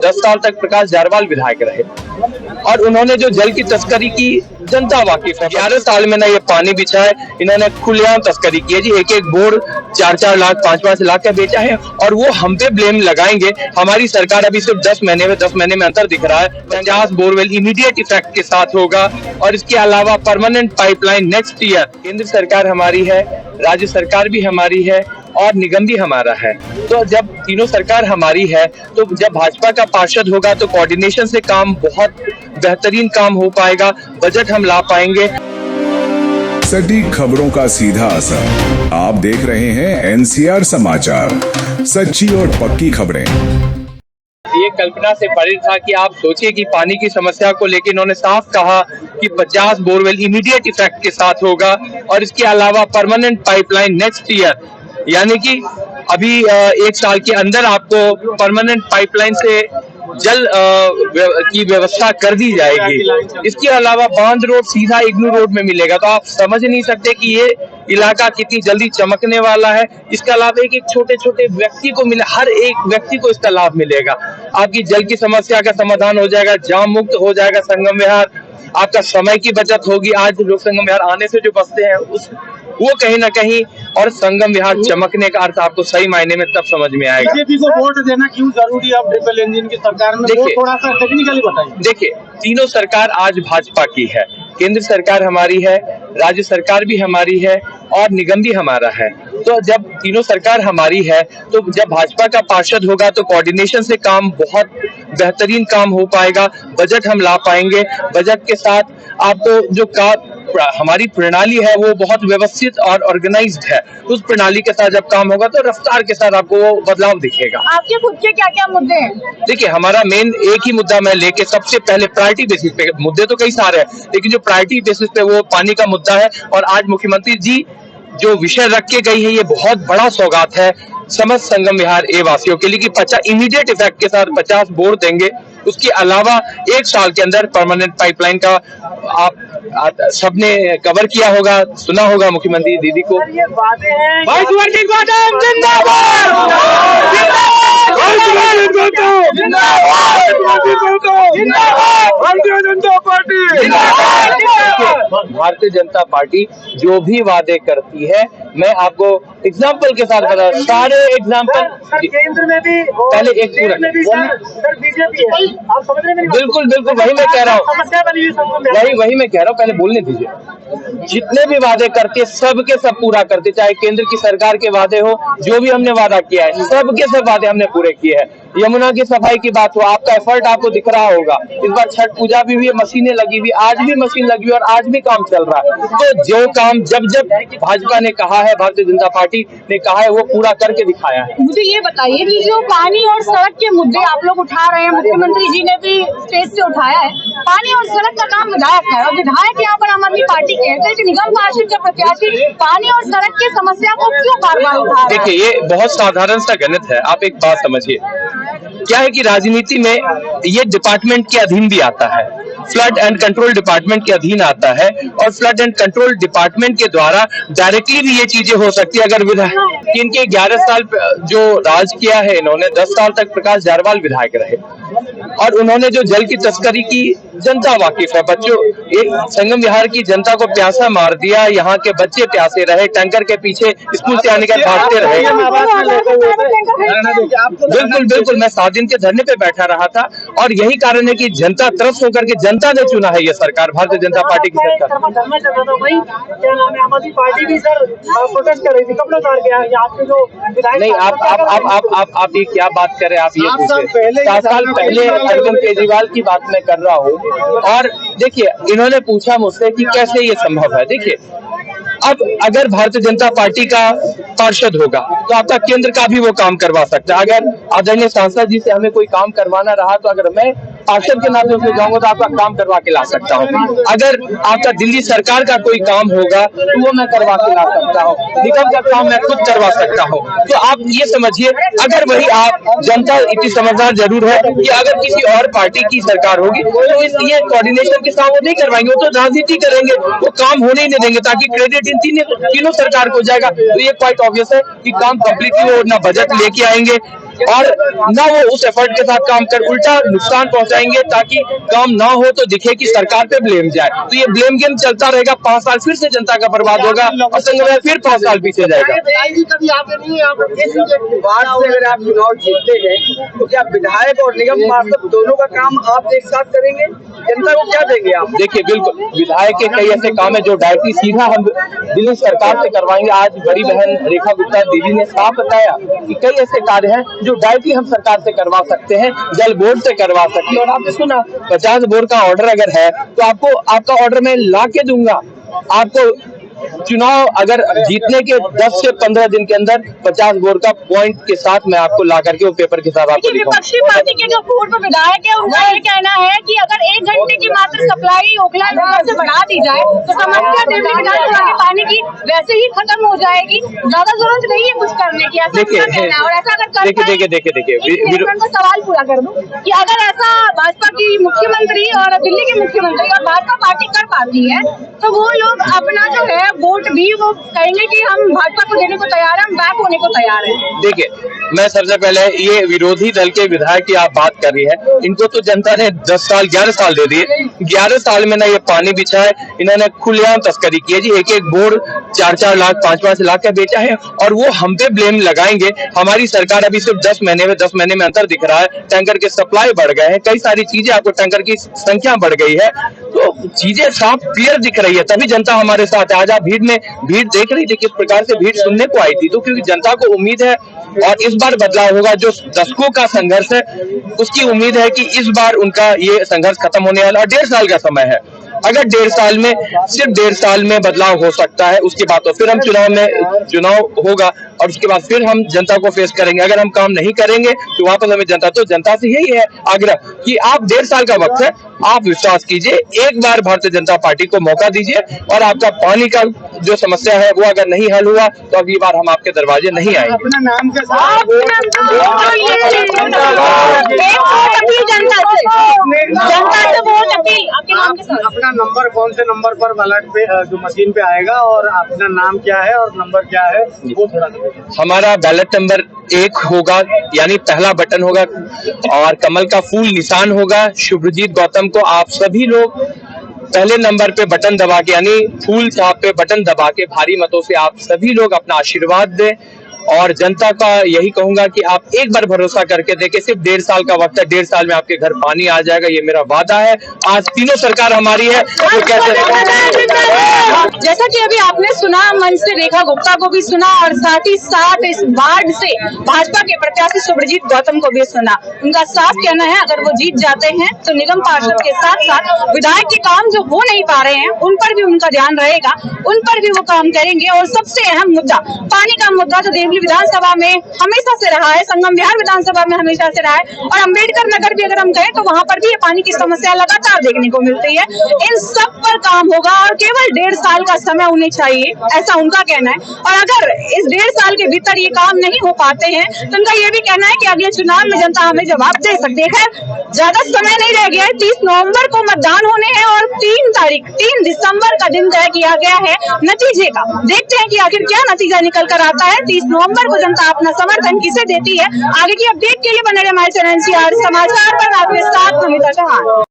10 साल तक प्रकाश जारवाल विधायक रहे और उन्होंने जो जल की तस्करी की जनता वाकिफ है। 11 साल में ना ये पानी बिछा है, इन्होंने खुलेआम तस्करी की है जी। एक बोर 4-4 लाख 5-5 लाख का बेचा है और वो हम पे ब्लेम लगाएंगे। हमारी सरकार अभी सिर्फ 10 महीने में अंतर दिख रहा है। 50 बोरवेल इमीडिएट इफेक्ट के साथ होगा और इसके अलावा परमानेंट पाइपलाइन नेक्स्ट ईयर। केंद्र सरकार हमारी है, राज्य सरकार भी हमारी है और निगम भी हमारा है। तो जब तीनों सरकार हमारी है तो जब भाजपा का पार्षद होगा तो कोऑर्डिनेशन से काम बहुत बेहतरीन काम हो पाएगा, बजट हम ला पाएंगे। सटीक खबरों का सीधा असर। आप देख रहे हैं NCR समाचार, सच्ची और पक्की खबरें। ये कल्पना से परे था कि आप सोचिए कि पानी की समस्या को लेकर इन्होंने साफ कहा कि 50 बोरवेल इमीडिएट इफेक्ट के साथ होगा और इसके अलावा परमानेंट पाइपलाइन नेक्स्ट ईयर, यानी कि अभी 1 साल के अंदर आपको परमानेंट पाइपलाइन से जल की व्यवस्था कर दी जाएगी। इसके अलावा बांध रोड सीधा इग्नू रोड में मिलेगा, तो आप समझ नहीं सकते कि ये इलाका कितनी जल्दी चमकने वाला है। इसके अलावा एक छोटे छोटे व्यक्ति को मिले, हर एक व्यक्ति को इसका लाभ मिलेगा। आपकी जल की समस्या का समाधान हो जाएगा, जाम मुक्त हो जाएगा संगम विहार, आपका समय की बचत होगी। आज लोग संगम विहार आने से जो बचते हैं वो कहीं ना कहीं, और संगम विहार चमकने का अर्थ आपको सही मायने में तब समझ में आएगा। बीजेपी को वोट देना क्यों जरूरी है अब ट्रिपल इंजन की सरकार में? वो थोड़ा सा टेक्निकली बताइए। देखिए, तीनों सरकार आज भाजपा की है, केंद्र सरकार हमारी है, राज्य सरकार भी हमारी है और निगम भी हमारा है। तो जब तीनों सरकार हमारी है तो जब भाजपा का पार्षद होगा तो कोऑर्डिनेशन से काम बहुत बेहतरीन काम हो पाएगा, बजट हम ला पाएंगे। बजट के साथ आपको जो हमारी प्रणाली है वो बहुत व्यवस्थित और ऑर्गेनाइज्ड है। उस प्रणाली के साथ जब काम होगा तो रफ्तार के साथ आपको वो बदलाव दिखेगा। आपके खुद के क्या क्या मुद्दे हैं? देखिए, हमारा मेन एक ही मुद्दा मैं लेके सबसे पहले प्रायोरिटी बेसिस पे, मुद्दे तो कई सारे हैं लेकिन जो प्रायोरिटी बेसिस पे वो पानी का मुद्दा है। और आज मुख्यमंत्री जी जो विषय रख के गई है ये बहुत बड़ा सौगात है समस्त संगम विहार ए वासियों के लिए कि 50 इमीडिएट इफेक्ट के साथ 50 बोर देंगे। उसके अलावा 1 साल के अंदर परमानेंट पाइपलाइन का आप सबने कवर किया होगा, सुना होगा मुख्यमंत्री दीदी को। ये वादे हैं, भारतीय जनता पार्टी जो भी वादे करती है, मैं आपको एग्जाम्पल के साथ बता, सारे एग्जाम्पल केंद्र में भी पहले एक पूरा सर बीजेपी है, आप समझ रहे हैं? बिल्कुल वही मैं कह रहा हूँ, समस्या बनी हुई, वही मैं कह रहा हूँ, पहले बोलने दीजिए। जितने भी वादे करते सब के सब पूरा करते, चाहे केंद्र की सरकार के वादे हो, जो भी हमने वादा किया है सब के सब वादे हमने पूरे किए हैं। यमुना की सफाई की बात हो, आपका एफर्ट आपको दिख रहा होगा। इस बार छठ पूजा भी हुई, मशीनें लगी हुई, आज भी मशीन लगी हुई और आज भी काम चल रहा है। तो जो काम जब भाजपा ने कहा है, भारतीय जनता पार्टी ने कहा है, वो पूरा करके दिखाया है। मुझे ये बताइए कि जो पानी और सड़क के मुद्दे आप लोग उठा रहे हैं, मुख्यमंत्री जी ने भी स्टेज से उठाया है, पानी और सड़क का काम विधायक है और विधायक यहाँ पर आम आदमी पार्टी के हैं, तो एक निगम पार्षद का प्रत्याशी पानी और सड़क की समस्या को क्यों बार बार उठा रहे हैं? देखिए, ये बहुत साधारण सा गणित है। आप एक बात समझिए, क्या है कि राजनीति में ये डिपार्टमेंट के अधीन भी आता है, फ्लड एंड कंट्रोल डिपार्टमेंट के अधीन आता है और फ्लड एंड कंट्रोल डिपार्टमेंट के द्वारा डायरेक्टली भी ये चीजें हो सकती है। अगर विधायक इनके 11 साल जो राज किया है इन्होंने, 10 साल तक प्रकाश जारवाल विधायक रहे और उन्होंने जो जल की तस्करी की जनता वाकिफ है। बच्चों, एक संगम विहार की जनता को प्यासा मार दिया, यहाँ के बच्चे प्यासे रहे, टैंकर के पीछे स्कूल से आने के भागते रहे। बिल्कुल मैं 7 दिन के धरने पे बैठा रहा था और यही कारण है कि जनता तरफ होकर के जनता ने चुना है ये सरकार, भारतीय जनता पार्टी की सरकार। नहीं, आप ये क्या बात कर रहे हैं? आप ये पूछे 7 साल पहले अरविंद केजरीवाल की बात मैं कर रहा हूँ। और देखिए, इन्होंने पूछा मुझसे कि कैसे ये संभव है। देखिए, अब अगर भारतीय जनता पार्टी का पार्षद होगा तो आपका केंद्र का भी वो काम करवा सकता है। अगर आदरणीय सांसद जी से हमें कोई काम करवाना रहा तो अगर मैं पार्षद के नाते उसमें जाऊंगा तो आपका काम करवा के ला सकता हूँ। अगर आपका दिल्ली सरकार का कोई काम होगा तो वो मैं करवा के ला सकता हूँ, निगम का काम मैं खुद करवा सकता हूँ। तो आप ये समझिए, अगर वही आप जनता इतनी समझदार जरूर है कि अगर किसी और पार्टी की सरकार होगी तो इसलिए कोऑर्डिनेशन के साथ वो नहीं करवाएंगे, वो तो राजनीति करेंगे, वो काम होने ही नहीं देंगे ताकि क्रेडिट इन तीनों सरकार को जाएगा। तो ये क्वाइट ऑब्वियस है कि काम कंप्लीटली वो ना बजट लेके आएंगे, और न वो उस एफर्ट के साथ काम कर उल्टा नुकसान पहुंचाएंगे ताकि काम ना हो तो दिखे कि सरकार पे ब्लेम जाए। तो ये ब्लेम गेम चलता रहेगा, 5 साल फिर से जनता का बर्बाद होगा और संगठन फिर 5 साल पीछे जाएगा। वार्ड से अगर आप चुनाव जीतते हैं तो क्या विधायक और निगम पार्षद दोनों का काम आप एक साथ करेंगे? जनता को क्या देंगे आप? देखिए, बिल्कुल विधायक के कई ऐसे काम है जो डायरेक्टली सीधा हम दिल्ली सरकार से करवाएंगे। आज बड़ी बहन रेखा गुप्ता दीदी ने साफ बताया कि कई ऐसे कार्य हैं जो डायरेक्टली हम सरकार से करवा सकते हैं, जल बोर्ड से करवा सकते हैं। और आपने सुना 50 बोर का ऑर्डर अगर है तो आपको आपका ऑर्डर मैं ला के दूंगा। आपको चुनाव अगर जीतने के 10 से 15 दिन के अंदर 50 बोर का पॉइंट के साथ मैं आपको ला करके वो पेपर के साथ आपको दिखाऊंगा। विपक्षी पार्टी के जो पूर्व विधायक है उनका ये कहना है कि अगर 1 घंटे की मात्र सप्लाई ओखला से बढ़ा दी जाए तो समस्या देवली विधानसभा के पानी की वैसे ही खत्म हो जाएगी, ज्यादा जरूरत नहीं है कुछ करने की, ऐसा उनका कहना है। और ऐसा अगर देखिए सवाल पूरा कर दूं कि अगर ऐसा भाजपा की मुख्यमंत्री और दिल्ली के मुख्यमंत्री और भाजपा पार्टी कर पाती है तो वो लोग अपना जो है वोट भी वो कहेंगे कि हम भाजपा को देने को तैयार हैं, हम बैक होने को तैयार हैं। देखिए, मैं सबसे पहले ये विरोधी दल के विधायक की आप बात कर रही है, इनको तो जनता ने 10 साल 11 साल दे दिए। 11 साल में ना ये पानी बिछा है, इन्होंने खुलेआम तस्करी की है जी। एक बोर 4-4 लाख 5-5 लाख का बेचा है और वो हम पे ब्लेम लगाएंगे। हमारी सरकार अभी सिर्फ 10 महीने में अंतर दिख रहा है। टैंकर के सप्लाई बढ़ गए हैं, कई सारी चीजें, आपको टैंकर की संख्या बढ़ गई है, तो चीजें साफ क्लियर दिख रही है, तभी जनता हमारे साथ है। आज आप भीड़ देख रही थी किस प्रकार से भीड़ सुनने को आई थी, तो क्योंकि जनता को उम्मीद है और इस बार बदलाव होगा। जो दशकों का संघर्ष है उसकी उम्मीद है कि इस बार उनका ये संघर्ष खत्म होने वाला, और 1.5 साल का समय है। अगर 1.5 साल में, सिर्फ 1.5 साल में बदलाव हो सकता है, उसके बाद तो फिर हम चुनाव होगा और उसके बाद फिर हम जनता को फेस करेंगे। अगर हम काम नहीं करेंगे तो वापस हमें जनता से यही है आग्रह कि आप 1.5 साल का वक्त है, आप विश्वास कीजिए, एक बार भारतीय जनता पार्टी को मौका दीजिए और आपका पानी का जो समस्या है वो अगर नहीं हल हुआ तो अगली बार हम आपके दरवाजे नहीं आएंगे। अपना नाम के साथ अपना नंबर कौन से नंबर पर बैलेट पे जो मशीन पे आएगा और अपना नाम क्या है और नंबर क्या है वो थोड़ा। हमारा बैलेट नंबर 1 होगा, यानी पहला बटन होगा और कमल का फूल निशान होगा। शुभ्रजीत गौतम को आप सभी लोग पहले नंबर पे बटन दबा के, यानी फूल छाप पे बटन दबा के भारी मतों से आप सभी लोग अपना आशीर्वाद दें। और जनता का यही कहूंगा कि आप एक बार भरोसा करके देखें, सिर्फ 1.5 साल का वक्त है, 1.5 साल में आपके घर पानी आ जाएगा, ये मेरा वादा है। आज तीनों सरकार हमारी है तो कैसे। जैसा कि अभी आपने सुना, मंच से रेखा गुप्ता को भी सुना और साथ ही साथ इस वार्ड से भाजपा के प्रत्याशी शुभ्रजीत गौतम को भी सुना। उनका साफ कहना है अगर वो जीत जाते हैं तो निगम पार्षद के साथ साथ विधायक के काम जो हो नहीं पा रहे हैं उन पर भी उनका ध्यान रहेगा, उन पर भी वो काम करेंगे। और सबसे अहम मुद्दा पानी का मुद्दा जो देवली विधानसभा में हमेशा से रहा है, संगम विहार विधानसभा में हमेशा से रहा है और अम्बेडकर नगर भी अगर हम गए तो वहां पर भी ये पानी की समस्या लगातार देखने को मिलती है। इन सब पर काम होगा और केवल 1.5 साल का समय उन्हें चाहिए, ऐसा उनका कहना है। और अगर इस 1.5 साल के भीतर ये काम नहीं हो पाते हैं तो उनका ये भी कहना है कि अगले चुनाव में जनता हमें जवाब दे सकती है। खैर, ज्यादा समय नहीं रह गया है, 30 नवंबर को मतदान होने हैं और 3 दिसंबर का दिन तय किया गया है नतीजे का। देखते हैं कि आखिर क्या नतीजा निकल कर आता है। 30 नवंबर को जनता अपना समर्थन किसे देती है। आगे की अपडेट के लिए बने रहे हमारे चैनल NCR समाचार पर। आपके साथ नमिता चौहान।